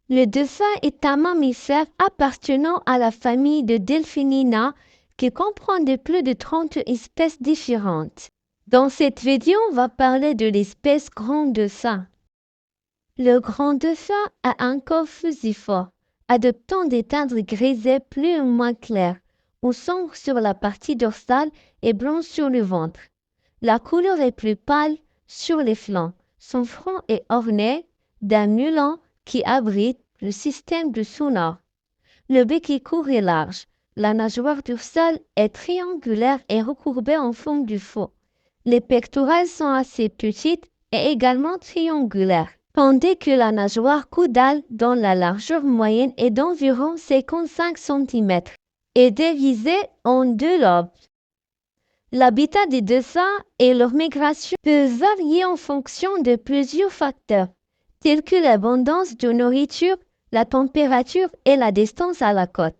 Le dauphin est un mammifère appartenant à la famille de Delphinina qui comprend de plus de 30 espèces différentes. Dans cette vidéo, on va parler de l'espèce grand dauphin. Le grand dauphin a un corps fusiforme, adoptant des teintes grisées plus ou moins claires, ou sombre sur la partie dorsale et blanc sur le ventre. La couleur est plus pâle sur les flancs. Son front est orné d'un mulan qui abrite le système du sonore. Le bec est court et large. La nageoire dorsale est triangulaire et recourbée en forme de faux. Les pectorales sont assez petites et également triangulaires, tandis que la nageoire caudale, dont la largeur moyenne est d'environ 55 cm, est divisée en deux lobes. L'habitat des dauphins et leur migration peuvent varier en fonction de plusieurs facteurs, tels que l'abondance de nourriture, la température et la distance à la côte.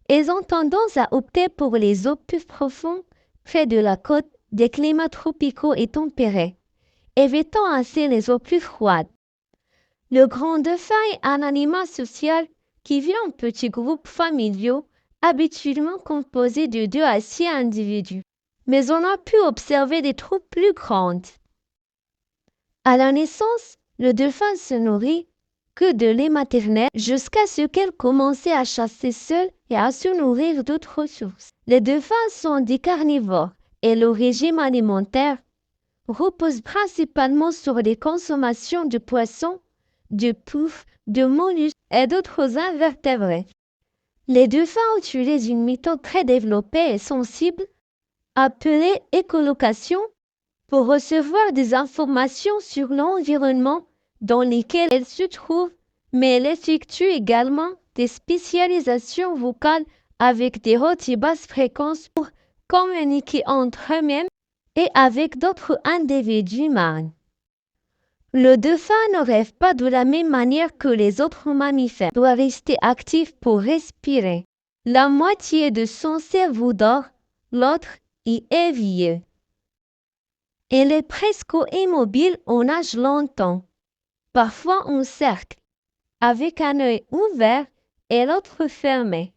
Ils ont tendance à opter pour les eaux plus profondes, près de la côte, des climats tropicaux et tempérés, évitant ainsi les eaux plus froides. Le grand dauphin est un animal social qui vit en petits groupes familiaux, habituellement composés de 2 à 6 individus. Mais on a pu observer des troupes plus grandes. À la naissance, le dauphin se nourrit que de lait maternel jusqu'à ce qu'elle commence à chasser seule et à se nourrir d'autres sources. Les dauphins sont des carnivores et leur régime alimentaire repose principalement sur les consommations de poissons, de poulpes, de mollusques et d'autres invertébrés. Les dauphins utilisent une méthode très développée et sensible appelée écholocation pour recevoir des informations sur l'environnement dans lequel elles se trouvent, mais elles effectuent également des spécialisations vocales avec des hautes et basses fréquences pour communiquer entre eux-mêmes et avec d'autres individus marins. Le dauphin ne rêve pas de la même manière que les autres mammifères. Il doit rester actif pour respirer. La moitié de son cerveau dort, l'autre est éveillé. Il est presque immobile, on nage longtemps, parfois en cercle, avec un œil ouvert et l'autre fermé.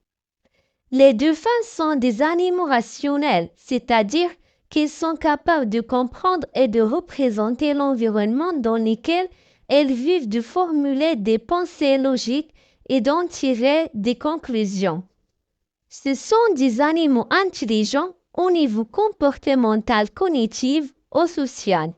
Les dauphins sont des animaux rationnels, c'est-à-dire qu'ils sont capables de comprendre et de représenter l'environnement dans lequel ils vivent, de formuler des pensées logiques et d'en tirer des conclusions. Ce sont des animaux intelligents au niveau comportemental, cognitif ou social.